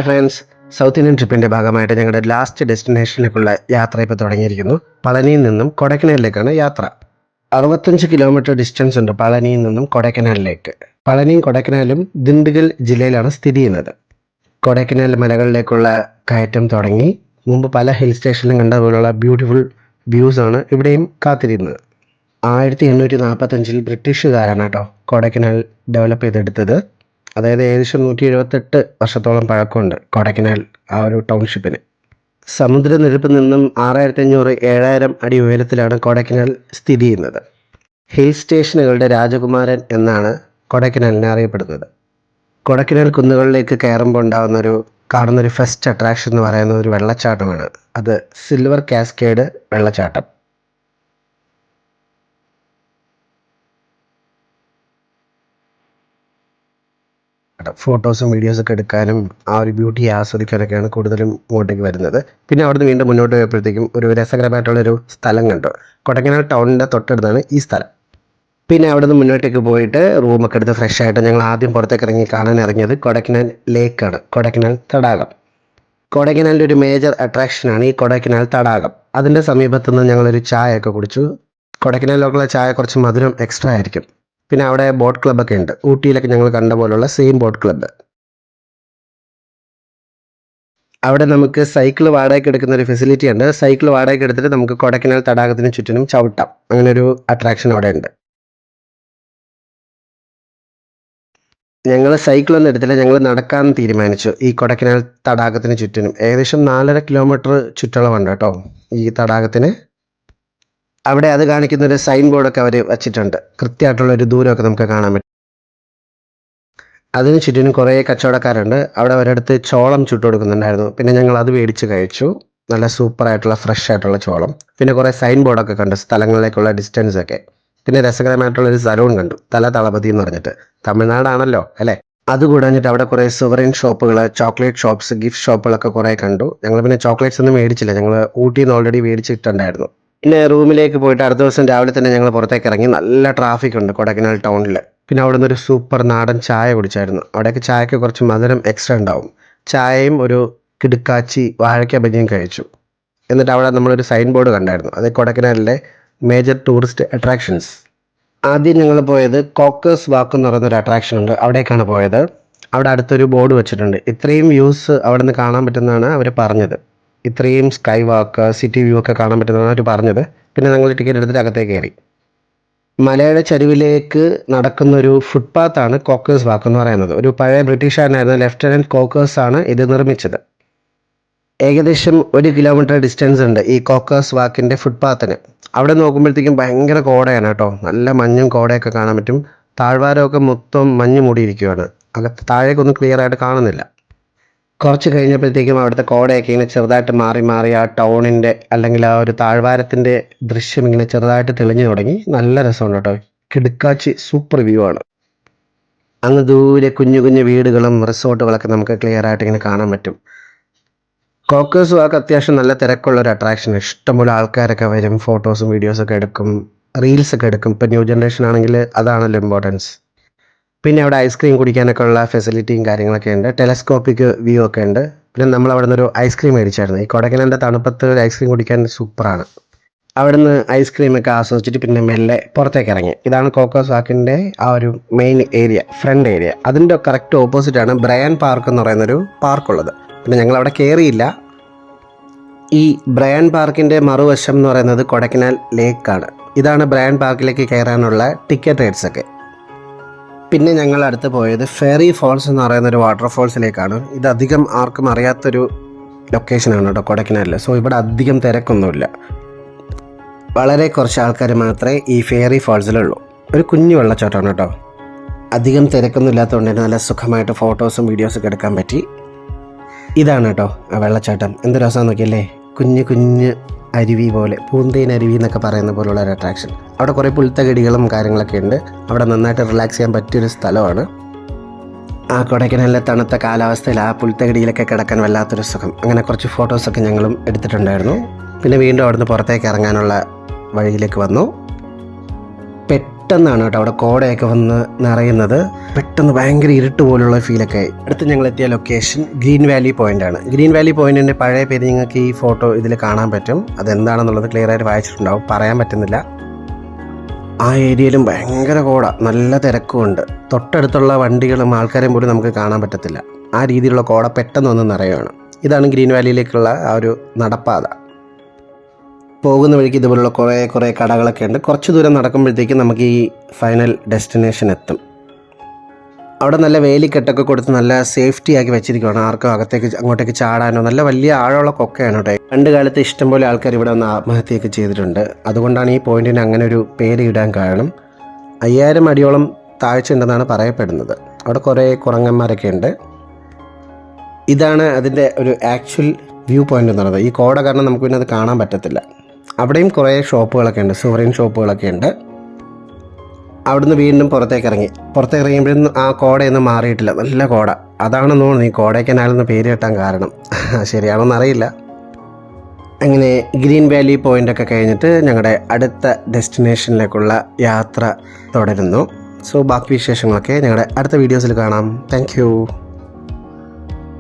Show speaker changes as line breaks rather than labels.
Hi friends, south Indian ട്രിപ്പിൻ്റെ ഭാഗമായിട്ട് ഞങ്ങളുടെ last ഡെസ്റ്റിനേഷനിലേക്കുള്ള യാത്ര ഇപ്പോൾ തുടങ്ങിയിരിക്കുന്നു. പളനിയിൽ നിന്നും കൊടൈക്കനാലിലേക്കാണ് യാത്ര. 65 കിലോമീറ്റർ ഡിസ്റ്റൻസ് ഉണ്ട് പളനിയിൽ നിന്നും കൊടൈക്കനാലിലേക്ക്. പളനിയും കൊടൈക്കനാലും ദിണ്ടുഗൽ ജില്ലയിലാണ് സ്ഥിതി ചെയ്യുന്നത്. കൊടൈക്കനാൽ മലകളിലേക്കുള്ള കയറ്റം തുടങ്ങി. മുമ്പ് പല ഹിൽ സ്റ്റേഷനിലും കണ്ട പോലുള്ള ബ്യൂട്ടിഫുൾ വ്യൂസ് ആണ് ഇവിടെയും കാത്തിരുന്നത്. 1845 ബ്രിട്ടീഷുകാരാണ് കേട്ടോ കൊടൈക്കനാൽ ഡെവലപ്പ് ചെയ്തെടുത്തത്. അതായത് ഏകദേശം 178 വർഷത്തോളം പഴക്കമുണ്ട് കൊടൈക്കനാൽ ആ ഒരു ടൗൺഷിപ്പിന്. സമുദ്രനിരപ്പിൽ നിന്നും 6500-7000 അടി ഉയരത്തിലാണ് കൊടൈക്കനാൽ സ്ഥിതി ചെയ്യുന്നത്. ഹിൽ സ്റ്റേഷനുകളുടെ രാജകുമാരൻ എന്നാണ് കൊടൈക്കനാലിനെ അറിയപ്പെടുന്നത്. കൊടൈക്കനാൽ കുന്നുകളിലേക്ക് കയറുമ്പോൾ കാണുന്നൊരു ഫസ്റ്റ് അട്രാക്ഷൻ എന്ന് പറയുന്നത് ഒരു വെള്ളച്ചാട്ടമാണ്. അത് സിൽവർ കാസ്കേഡ് വെള്ളച്ചാട്ടം. ഫോട്ടോസും വീഡിയോസൊക്കെ എടുക്കാനും ആ ഒരു ബ്യൂട്ടി ആസ്വദിക്കാനൊക്കെയാണ് കൂടുതലും ഇങ്ങോട്ടേക്ക് വരുന്നത്. പിന്നെ അവിടുന്ന് വീണ്ടും മുന്നോട്ട് പോയപ്പോഴത്തേക്കും ഒരു രസകരമായിട്ടുള്ളൊരു സ്ഥലം കണ്ടു. കൊടൈക്കനാൽ ടൗണിൻ്റെ തൊട്ടടുത്താണ് ഈ സ്ഥലം. പിന്നെ അവിടുന്ന് മുന്നോട്ടേക്ക് പോയിട്ട് റൂമൊക്കെ എടുത്ത് ഫ്രഷ് ആയിട്ട് ഞങ്ങൾ ആദ്യം പുറത്തേക്ക് കാണാൻ ഇറങ്ങിയത് കൊടൈക്കനാൽ ലേക്കാണ്, കൊടൈക്കനാൽ തടാകം. കൊടൈക്കനാലിൻ്റെ ഒരു മേജർ അട്രാക്ഷനാണ് ഈ കൊടൈക്കനാൽ തടാകം. അതിൻ്റെ സമീപത്തുനിന്ന് ഞങ്ങളൊരു ചായയൊക്കെ കുടിച്ചു. കൊടൈക്കനാലിലേക്കുള്ള ചായ കുറച്ച് മധുരം എക്സ്ട്രാ ആയിരിക്കും. പിന്നെ അവിടെ ബോട്ട് ക്ലബ്ബൊക്കെ ഉണ്ട്. ഊട്ടിയിലൊക്കെ ഞങ്ങൾ കണ്ട പോലുള്ള സെയിം ബോട്ട് ക്ലബ്ബ്. അവിടെ നമുക്ക് സൈക്കിൾ വാടകയ്ക്ക് എടുക്കുന്ന ഒരു ഫെസിലിറ്റി ഉണ്ട്. സൈക്കിൾ വാടകയ്ക്ക് എടുത്തിട്ട് നമുക്ക് കൊടൈക്കനാൽ തടാകത്തിന് ചുറ്റിനും ചവിട്ടാം. അങ്ങനെ ഒരു അട്രാക്ഷൻ അവിടെ ഉണ്ട്. ഞങ്ങൾ സൈക്കിളൊന്നും എടുത്തില്ല, ഞങ്ങൾ നടക്കാൻ തീരുമാനിച്ചു. ഈ കൊടൈക്കനാൽ തടാകത്തിന് ചുറ്റിനും ഏകദേശം 4.5 കിലോമീറ്റർ ചുറ്റളവുണ്ട് കേട്ടോ ഈ തടാകത്തിന്. അവിടെ അത് കാണിക്കുന്നൊരു സൈൻ ബോർഡൊക്കെ അവർ വച്ചിട്ടുണ്ട്. കൃത്യമായിട്ടുള്ളൊരു ദൂരമൊക്കെ നമുക്ക് കാണാൻ പറ്റും. അതിന് ചുറ്റിനും കുറേ കച്ചവടക്കാരുണ്ട്. അവിടെ ഒരിടത്ത് ചോളം ചുട്ടു കൊടുക്കുന്നുണ്ടായിരുന്നു. പിന്നെ ഞങ്ങൾ അത് മേടിച്ച് കഴിച്ചു. നല്ല സൂപ്പറായിട്ടുള്ള ഫ്രഷ് ആയിട്ടുള്ള ചോളം. പിന്നെ കുറേ സൈൻ ബോർഡൊക്കെ കണ്ടു, സ്ഥലങ്ങളിലേക്കുള്ള ഡിസ്റ്റൻസ് ഒക്കെ. പിന്നെ രസകരമായിട്ടുള്ളൊരു സലൂൺ കണ്ടു, തലപതി എന്ന് പറഞ്ഞിട്ട്. തമിഴ്നാടാണല്ലോ അല്ലേ. അതുകൂടാഞ്ഞിട്ട് അവിടെ കുറേ സുവറിൻ ഷോപ്പുകൾ, ചോക്ലേറ്റ് ഷോപ്സ്, ഗിഫ്റ്റ് ഷോപ്പുകളൊക്കെ കുറേ കണ്ടു. ഞങ്ങൾ പിന്നെ ചോക്ലേറ്റ്സ് ഒന്നും മേടിച്ചില്ല, ഞങ്ങൾ ഊട്ടിയിൽ നിന്ന് ഓൾറെഡി മേടിച്ചിട്ടുണ്ടായിരുന്നു. പിന്നെ റൂമിലേക്ക് പോയിട്ട് അടുത്ത ദിവസം രാവിലെ തന്നെ ഞങ്ങൾ പുറത്തേക്ക് ഇറങ്ങി. നല്ല ട്രാഫിക് ഉണ്ട് കൊടൈക്കനാൽ ടൗണിൽ. പിന്നെ അവിടെ നിന്നൊരു സൂപ്പർ നാടൻ ചായ കുടിച്ചായിരുന്നു. അവിടെയൊക്കെ ചായക്ക് കുറച്ച് മധുരം എക്സ്ട്രാ ഉണ്ടാവും. ചായയും ഒരു കിടുക്കാച്ചി വാഴയ്ക്ക ബജിയും കഴിച്ചു. എന്നിട്ട് അവിടെ നമ്മളൊരു സൈൻ ബോർഡ് കണ്ടായിരുന്നു, അത് കൊടൈക്കനാലിലെ മേജർ ടൂറിസ്റ്റ് അട്രാക്ഷൻസ്. ആദ്യം ഞങ്ങൾ പോയത് കോക്കേഴ്സ് വാക്ക് എന്ന് പറയുന്നൊരു അട്രാക്ഷൻ ഉണ്ട്, അവിടേക്കാണ് പോയത്. അവിടെ അടുത്തൊരു ബോർഡ് വെച്ചിട്ടുണ്ട്. ഇത്രയും വ്യൂസ് അവിടെ നിന്ന് കാണാൻ പറ്റുന്നതാണ് അവർ പറഞ്ഞത്. ഇത്രയും സ്കൈ വാക്ക്, സിറ്റി വ്യൂ ഒക്കെ കാണാൻ പറ്റുന്നതാണ് അവർ പറഞ്ഞത്. പിന്നെ ഞങ്ങൾ ടിക്കറ്റ് എടുത്തിട്ട് അകത്തേക്ക് കയറി. മലയുടെ ചരിവിലേക്ക് നടക്കുന്നൊരു ഫുട്പാത്താണ് കോക്കേഴ്സ് വാക്ക് എന്ന് പറയുന്നത്. ഒരു പഴയ ബ്രിട്ടീഷുകാരനായിരുന്ന ലെഫ്റ്റനൻറ്റ് കോക്കേഴ്സ് ആണ് ഇത് നിർമ്മിച്ചത്. ഏകദേശം 1 കിലോമീറ്റർ ഡിസ്റ്റൻസ് ഉണ്ട് ഈ കോക്കേഴ്സ് വാക്കിൻ്റെ ഫുട്പാത്തിന്. അവിടെ നോക്കുമ്പോഴത്തേക്കും ഭയങ്കര കോടയാണ് കേട്ടോ. നല്ല മഞ്ഞും കോടയൊക്കെ കാണാൻ പറ്റും. താഴ്വാരമൊക്കെ മൊത്തം മഞ്ഞ് മൂടിയിരിക്കുകയാണ്. അകത്ത് താഴേക്കൊന്നും ക്ലിയർ ആയിട്ട് കാണുന്നില്ല. കുറച്ച് കഴിഞ്ഞപ്പോഴത്തേക്കും അവിടുത്തെ കോടയൊക്കെ ഇങ്ങനെ ചെറുതായിട്ട് മാറി ആ ടൗണിൻ്റെ അല്ലെങ്കിൽ ആ ഒരു താഴ്വാരത്തിൻ്റെ ദൃശ്യം ഇങ്ങനെ ചെറുതായിട്ട് തെളിഞ്ഞു തുടങ്ങി. നല്ല രസമുണ്ട് കേട്ടോ. കിടുക്കാച്ചി സൂപ്പർ വ്യൂ ആണ്. അങ്ങ് ദൂരെ കുഞ്ഞു കുഞ്ഞു വീടുകളും റിസോർട്ടുകളൊക്കെ നമുക്ക് ക്ലിയർ ആയിട്ട് ഇങ്ങനെ കാണാൻ പറ്റും. കോക്കേഴ്സ് വാക്ക് അത്യാവശ്യം നല്ല തിരക്കുള്ള ഒരു അട്രാക്ഷൻ. ഇഷ്ടംപോലെ ആൾക്കാരൊക്കെ വരും, ഫോട്ടോസും വീഡിയോസൊക്കെ എടുക്കും, റീൽസൊക്കെ എടുക്കും. ഇപ്പം ന്യൂ ജനറേഷൻ ആണെങ്കിൽ അതാണല്ലോ ഇമ്പോർട്ടൻസ്. പിന്നെ അവിടെ ഐസ്ക്രീം കുടിക്കാനൊക്കെ ഉള്ള ഫെസിലിറ്റിയും കാര്യങ്ങളൊക്കെ ഉണ്ട്. ടെലസ്കോപ്പിക് വ്യൂ ഒക്കെ ഉണ്ട്. പിന്നെ നമ്മൾ അവിടെ നിന്നൊരു ഐസ്ക്രീം മേടിച്ചായിരുന്നു. ഈ കൊടൈക്കനാലിൻ്റെ തണുപ്പത്ത് ഒരു ഐസ്ക്രീം കുടിക്കാൻ സൂപ്പറാണ്. അവിടെ നിന്ന് ഐസ്ക്രീമൊക്കെ ആസ്വദിച്ചിട്ട് പിന്നെ മെല്ലെ പുറത്തേക്ക് ഇറങ്ങി. ഇതാണ് കോക്കേഴ്സ് വാക്കിൻ്റെ ആ ഒരു മെയിൻ ഏരിയ, ഫ്രണ്ട് ഏരിയ. അതിൻ്റെ കറക്റ്റ് ഓപ്പോസിറ്റാണ് ബ്രയൻ പാർക്ക് എന്ന് പറയുന്നൊരു പാർക്കുള്ളത്. പിന്നെ ഞങ്ങൾ അവിടെ കയറിയില്ല. ഈ ബ്രയൻ പാർക്കിൻ്റെ മറുവശം എന്ന് പറയുന്നത് കൊടൈക്കനാൽ ലേക്കാണ്. ഇതാണ് ബ്രയൻ പാർക്കിലേക്ക് കയറാനുള്ള ടിക്കറ്റ് റേറ്റ്സ് ഒക്കെ. പിന്നെ ഞങ്ങൾ അടുത്ത് പോയത് ഫെറി ഫോൾസ് എന്ന് പറയുന്നൊരു വാട്ടർഫോൾസിലേക്കാണ്. ഇത് അധികം ആർക്കും അറിയാത്തൊരു ലൊക്കേഷനാണ് കേട്ടോ കൊടൈക്കനാലിൽ. സോ ഇവിടെ അധികം തിരക്കൊന്നുമില്ല. വളരെ കുറച്ച് ആൾക്കാർ മാത്രമേ ഈ ഫെറി ഫോൾസിലുള്ളൂ. ഒരു കുഞ്ഞു വെള്ളച്ചാട്ടമാണ് കേട്ടോ. അധികം തിരക്കൊന്നും ഇല്ലാത്തതുകൊണ്ട് തന്നെ നല്ല സുഖമായിട്ട് ഫോട്ടോസും വീഡിയോസൊക്കെ എടുക്കാൻ പറ്റി. ഇതാണ് കേട്ടോ ആ വെള്ളച്ചാട്ടം. എന്ത് രസമാണെന്ന് നോക്കിയല്ലേ. കുഞ്ഞ് കുഞ്ഞ് അരുവി പോലെ, പൂന്തേൻ അരുവി എന്നൊക്കെ പറയുന്ന പോലുള്ള ഒരു അട്രാക്ഷൻ. അവിടെ കുറേ പുൽത്തകിടികളും കാര്യങ്ങളൊക്കെ ഉണ്ട്. അവിടെ നന്നായിട്ട് റിലാക്സ് ചെയ്യാൻ പറ്റിയൊരു സ്ഥലമാണ്. ആ കൊടൈക്കനാലിലെ തണുത്ത കാലാവസ്ഥയിൽ ആ പുൽത്തകിടിയിലൊക്കെ കിടക്കാൻ വല്ലാത്തൊരു സുഖം. അങ്ങനെ കുറച്ച് ഫോട്ടോസൊക്കെ ഞങ്ങളും എടുത്തിട്ടുണ്ടായിരുന്നു. പിന്നെ വീണ്ടും അവിടുന്ന് പുറത്തേക്ക് ഇറങ്ങാനുള്ള വഴിയിലേക്ക് വന്നു. പെട്ടെന്നാണ് കേട്ടോ അവിടെ കോടയൊക്കെ വന്ന് നിറയുന്നത്. പെട്ടെന്ന് ഭയങ്കര ഇരുട്ട് പോലുള്ള ഫീലൊക്കെ ആയി. അടുത്ത് ഞങ്ങൾ എത്തിയ ലൊക്കേഷൻ ഗ്രീൻ വാലി പോയിന്റ് ആണ്. ഗ്രീൻ വാലി പോയിന്റിന്റെ പഴയ പേര് നിങ്ങൾക്ക് ഈ ഫോട്ടോ ഇതിൽ കാണാൻ പറ്റും. അതെന്താണെന്നുള്ളത് ക്ലിയർ ആയിട്ട് വായിച്ചിട്ടുണ്ടാവും, പറയാൻ പറ്റുന്നില്ല. ആ ഏരിയയിലും ഭയങ്കര കോട, നല്ല തിരക്കുമുണ്ട്. തൊട്ടടുത്തുള്ള വണ്ടികളും ആൾക്കാരെയും പോലും നമുക്ക് കാണാൻ പറ്റത്തില്ല. ആ രീതിയിലുള്ള കോട പെട്ടെന്ന് വന്ന് നിറയുകയാണ്. ഇതാണ് ഗ്രീൻ വാലിയിലേക്കുള്ള ആ ഒരു നടപ്പാത. പോകുന്ന വഴിക്ക് ഇതുപോലുള്ള കുറേ കടകളൊക്കെ ഉണ്ട്. കുറച്ച് ദൂരം നടക്കുമ്പോഴത്തേക്കും നമുക്ക് ഈ ഫൈനൽ ഡെസ്റ്റിനേഷൻ എത്തും. അവിടെ നല്ല വേലിക്കെട്ടൊക്കെ കൊടുത്ത് നല്ല സേഫ്റ്റി ആക്കി വെച്ചിരിക്കുകയാണ്. ആർക്കും അങ്ങോട്ടേക്ക് ചാടാനോ. നല്ല വലിയ ആഴമുള്ള കൊക്കയാണ് കേട്ടോ. പണ്ട് കാലത്ത് ഇഷ്ടംപോലെ ആൾക്കാർ ഇവിടെ വന്ന് ആത്മഹത്യയൊക്കെ ചെയ്തിട്ടുണ്ട്. അതുകൊണ്ടാണ് ഈ പോയിന്റിന് അങ്ങനെ ഒരു പേര് ഇടാൻ കാരണം. 5000 അടിയോളം താഴ്ച ഉണ്ടെന്നാണ് പറയപ്പെടുന്നത്. അവിടെ കുറേ കുരങ്ങന്മാരൊക്കെ ഉണ്ട്. ഇതാണ് അതിൻ്റെ ഒരു ആക്ച്വൽ വ്യൂ പോയിന്റ് എന്ന് പറയുന്നത്. ഈ കോട കാരണം നമുക്ക് പിന്നെ അത് കാണാൻ പറ്റത്തില്ല. അവിടെയും കുറേ ഷോപ്പുകളൊക്കെ ഉണ്ട്, സൂറിയൻ ഷോപ്പുകളൊക്കെ ഉണ്ട്. അവിടുന്ന് വീണ്ടും പുറത്തേക്ക് ഇറങ്ങിയപ്പോഴും ആ കോടയൊന്നും മാറിയിട്ടില്ല. നല്ല കോട. അതാണെന്ന് തോന്നുന്നു ഈ കോടയ്ക്കനാലെന്ന് പേര് കിട്ടാൻ കാരണം. ശരിയാണോന്ന് അറിയില്ല. അങ്ങനെ ഗ്രീൻ വാലി പോയിൻ്റൊക്കെ കഴിഞ്ഞിട്ട് ഞങ്ങളുടെ അടുത്ത ഡെസ്റ്റിനേഷനിലേക്കുള്ള യാത്ര തുടരുന്നു. സോ ബാക്കി വിശേഷങ്ങളൊക്കെ ഞങ്ങളുടെ അടുത്ത വീഡിയോസിൽ കാണാം. താങ്ക്